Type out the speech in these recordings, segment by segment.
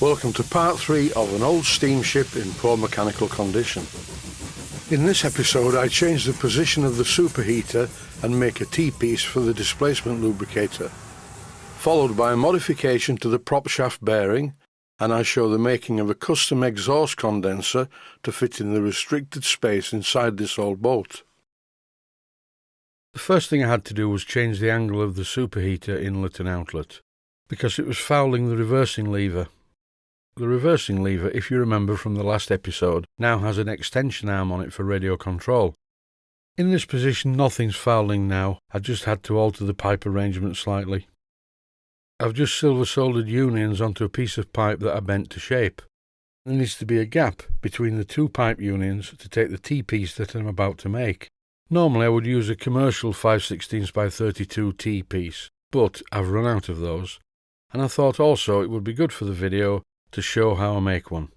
Welcome to part 3 of an old steamship in poor mechanical condition. In this episode I change the position of the superheater and make a T-piece for the displacement lubricator, followed by a modification to the prop shaft bearing, and I show the making of a custom exhaust condenser to fit in the restricted space inside this old boat. The first thing I had to do was change the angle of the superheater inlet and outlet, because it was fouling the reversing lever. The reversing lever, if you remember from the last episode, now has an extension arm on it for radio control. In this position nothing's fouling now, I just had to alter the pipe arrangement slightly. I've just silver soldered unions onto a piece of pipe that I bent to shape. There needs to be a gap between the two pipe unions to take the T-piece that I'm about to make. Normally I would use a commercial 5/16 by 32 T-piece, but I've run out of those, and I thought also it would be good for the video to show how I make one.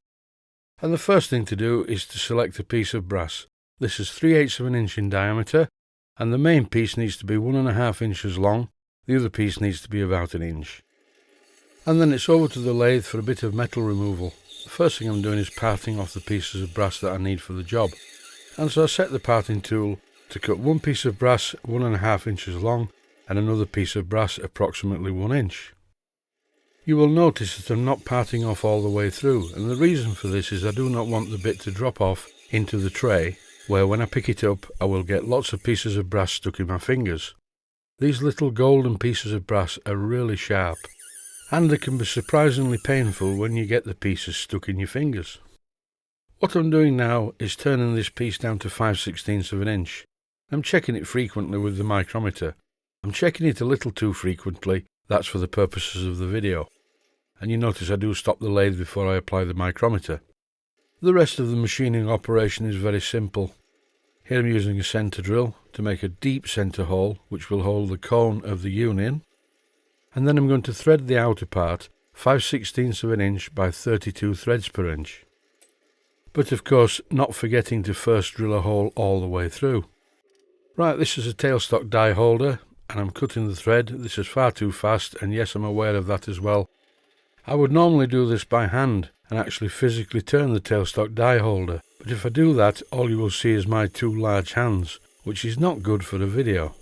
And the first thing to do is to select a piece of brass. This is 3/8 of an inch in diameter, and the main piece needs to be 1.5 inches long, the other piece needs to be about 1 inch. And then it's over to the lathe for a bit of metal removal. The first thing I'm doing is parting off the pieces of brass that I need for the job. And so I set the parting tool to cut one piece of brass 1.5 inches long and another piece of brass approximately 1 inch. You will notice that I'm not parting off all the way through, and the reason for this is I do not want the bit to drop off into the tray, where when I pick it up I will get lots of pieces of brass stuck in my fingers. These little golden pieces of brass are really sharp, and they can be surprisingly painful when you get the pieces stuck in your fingers. What I'm doing now is turning this piece down to 5/16 of an inch. I'm checking it frequently with the micrometer. I'm checking it a little too frequently, that's for the purposes of the video. And you notice I do stop the lathe before I apply the micrometer. The rest of the machining operation is very simple. Here I'm using a centre drill to make a deep centre hole which will hold the cone of the union, and then I'm going to thread the outer part 5/16 of an inch by 32 threads per inch. But of course not forgetting to first drill a hole all the way through. Right, this is a tailstock die holder and I'm cutting the thread. This is far too fast, and yes, I'm aware of that as well. I would normally do this by hand and actually physically turn the tailstock die holder, but if I do that all you will see is my two large hands, which is not good for a video.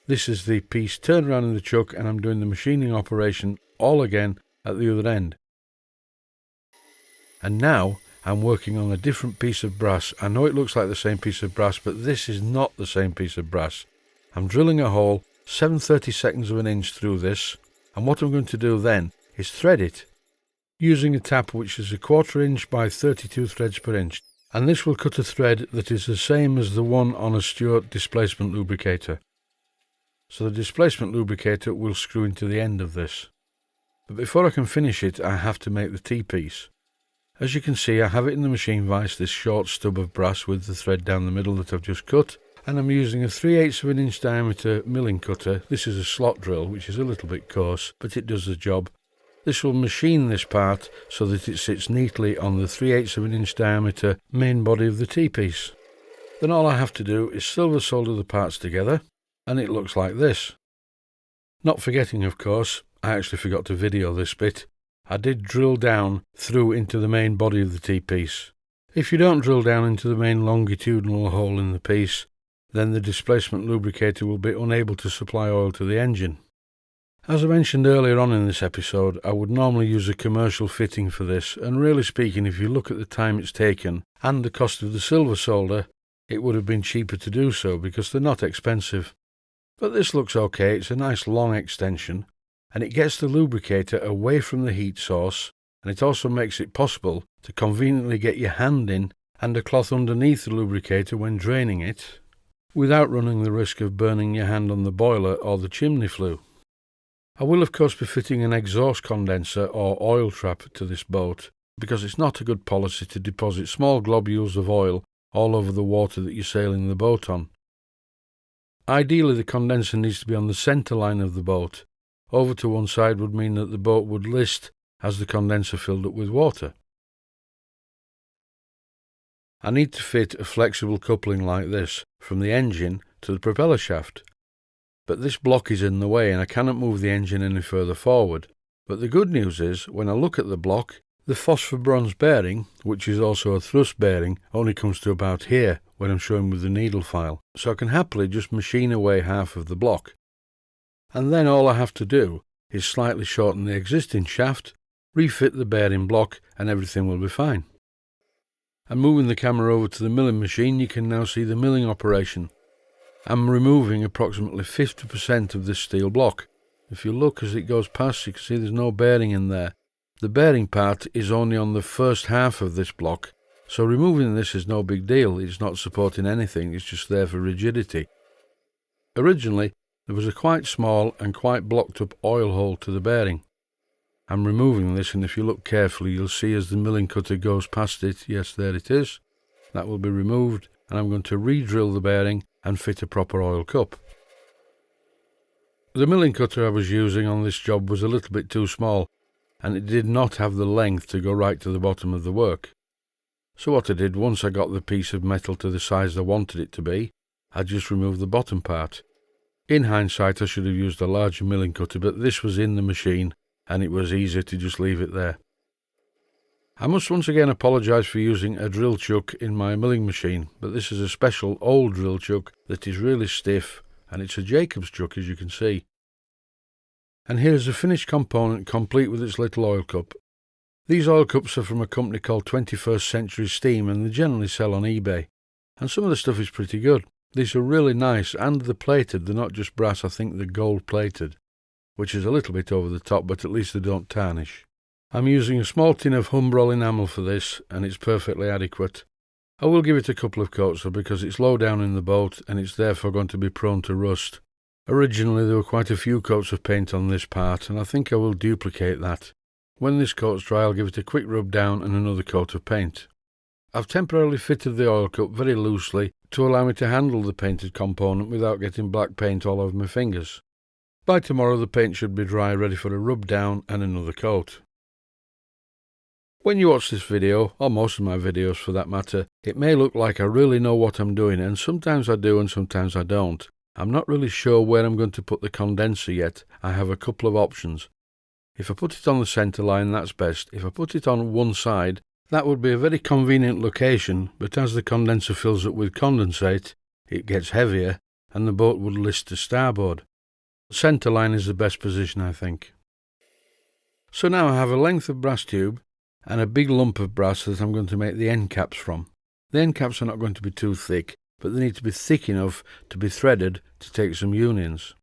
This is the piece turned around in the chuck, and I'm doing the machining operation all again at the other end. And now I'm working on a different piece of brass. I know it looks like the same piece of brass, but this is not the same piece of brass. I'm drilling a hole 7/32 of an inch through this, and what I'm going to do then is thread it using a tap which is 1/4 inch by 32 threads per inch, and this will cut a thread that is the same as the one on a Stewart displacement lubricator. So the displacement lubricator will screw into the end of this. But before I can finish it I have to make the T-piece. As you can see I have it in the machine vise, this short stub of brass with the thread down the middle that I've just cut, and I'm using a 3/8 of an inch diameter milling cutter. This is a slot drill which is a little bit coarse, but it does the job. This will machine this part so that it sits neatly on the 3/8 of an inch diameter main body of the T-piece. Then all I have to do is silver solder the parts together, and it looks like this. Not forgetting, of course, I actually forgot to video this bit, I did drill down through into the main body of the T-piece. If you don't drill down into the main longitudinal hole in the piece, then the displacement lubricator will be unable to supply oil to the engine. As I mentioned earlier on in this episode, I would normally use a commercial fitting for this, and really speaking, if you look at the time it's taken and the cost of the silver solder, it would have been cheaper to do so because they're not expensive. But this looks okay. It's a nice long extension, and it gets the lubricator away from the heat source, and it also makes it possible to conveniently get your hand in and a cloth underneath the lubricator when draining it, without running the risk of burning your hand on the boiler or the chimney flue. I will of course be fitting an exhaust condenser or oil trap to this boat, because it's not a good policy to deposit small globules of oil all over the water that you're sailing the boat on. Ideally the condenser needs to be on the centre line of the boat. Over to one side would mean that the boat would list as the condenser filled up with water. I need to fit a flexible coupling like this from the engine to the propeller shaft, but this block is in the way and I cannot move the engine any further forward, But the good news is, when I look at the block, the phosphor bronze bearing, which is also a thrust bearing, only comes to about here when I'm showing with the needle file. So I can happily just machine away half of the block. And then all I have to do is slightly shorten the existing shaft, refit the bearing block, and everything will be fine. And moving the camera over to the milling machine, you can now see the milling operation. I'm removing approximately 50% of this steel block. If you look as it goes past, you can see there's no bearing in there. The bearing part is only on the first half of this block, so removing this is no big deal. It's not supporting anything, it's just there for rigidity. Originally, there was a quite small and quite blocked up oil hole to the bearing. I'm removing this, and if you look carefully, you'll see as the milling cutter goes past it, yes, there it is. That will be removed, and I'm going to re-drill the bearing and fit a proper oil cup. The milling cutter I was using on this job was a little bit too small, and it did not have the length to go right to the bottom of the work. So what I did, once I got the piece of metal to the size I wanted it to be, I just removed the bottom part. In hindsight, I should have used a larger milling cutter, but this was in the machine, and it was easier to just leave it there. I must once again apologise for using a drill chuck in my milling machine, but this is a special old drill chuck that is really stiff, and it's a Jacobs chuck, as you can see. And here's a finished component complete with its little oil cup. These oil cups are from a company called 21st Century Steam, and they generally sell on eBay. And some of the stuff is pretty good. These are really nice, and they're plated. They're not just brass, I think they're gold plated, which is a little bit over the top, but at least they don't tarnish. I'm using a small tin of Humbrol enamel for this, and it's perfectly adequate. I will give it a couple of coats though, because it's low down in the boat, and it's therefore going to be prone to rust. Originally there were quite a few coats of paint on this part, and I think I will duplicate that. When this coat's dry, I'll give it a quick rub down and another coat of paint. I've temporarily fitted the oil cup very loosely to allow me to handle the painted component without getting black paint all over my fingers. By tomorrow the paint should be dry, ready for a rub down and another coat. When you watch this video, or most of my videos for that matter, it may look like I really know what I'm doing, and sometimes I do and sometimes I don't. I'm not really sure where I'm going to put the condenser yet. I have a couple of options. If I put it on the centre line, that's best. If I put it on one side, that would be a very convenient location, but as the condenser fills up with condensate, it gets heavier, and the boat would list to starboard. Centre line is the best position, I think. So now I have a length of brass tube, and a big lump of brass that I'm going to make the end caps from. The end caps are not going to be too thick, but they need to be thick enough to be threaded to take some unions.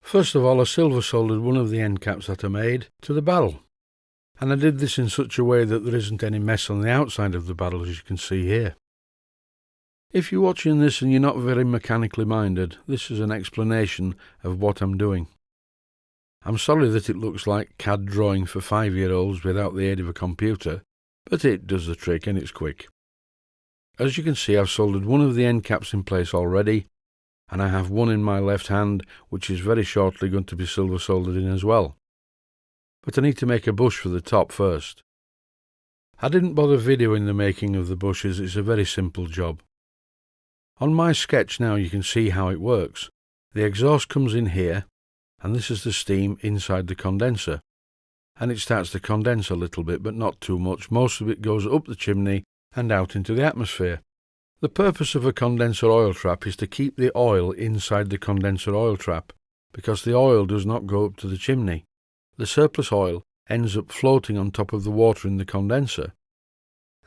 First of all, I silver soldered one of the end caps that I made to the barrel. And I did this in such a way that there isn't any mess on the outside of the barrel, as you can see here. If you're watching this and you're not very mechanically minded, this is an explanation of what I'm doing. I'm sorry that it looks like CAD drawing for 5-year-olds without the aid of a computer, but it does the trick and it's quick. As you can see, I've soldered one of the end caps in place already, and I have one in my left hand, which is very shortly going to be silver soldered in as well. But I need to make a bush for the top first. I didn't bother videoing the making of the bushes, it's a very simple job. On my sketch now you can see how it works. The exhaust comes in here, and this is the steam inside the condenser. And it starts to condense a little bit, but not too much. Most of it goes up the chimney and out into the atmosphere. The purpose of a condenser oil trap is to keep the oil inside the condenser oil trap, because the oil does not go up to the chimney. The surplus oil ends up floating on top of the water in the condenser.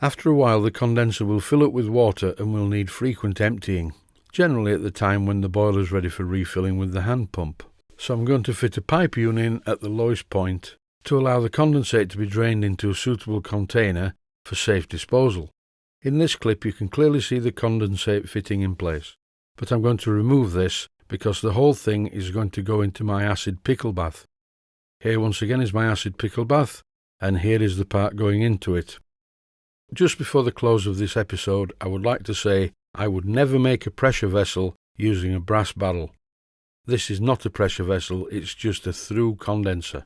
After a while the condenser will fill up with water and will need frequent emptying, generally at the time when the boiler is ready for refilling with the hand pump. So I'm going to fit a pipe union at the lowest point to allow the condensate to be drained into a suitable container for safe disposal. In this clip you can clearly see the condensate fitting in place, but I'm going to remove this because the whole thing is going to go into my acid pickle bath. Here once again is my acid pickle bath, and here is the part going into it. Just before the close of this episode, I would like to say I would never make a pressure vessel using a brass barrel. This is not a pressure vessel, it's just a through condenser.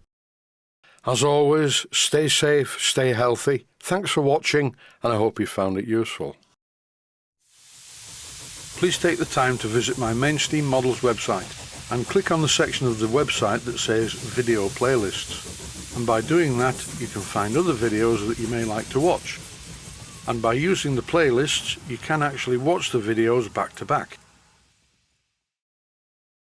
As always, stay safe, stay healthy. Thanks for watching, and I hope you found it useful. Please take the time to visit my Mainsteam Models website and click on the section of the website that says Video Playlists. and by doing that you can find other videos that you may like to watch. And by using the playlists you can actually watch the videos back to back.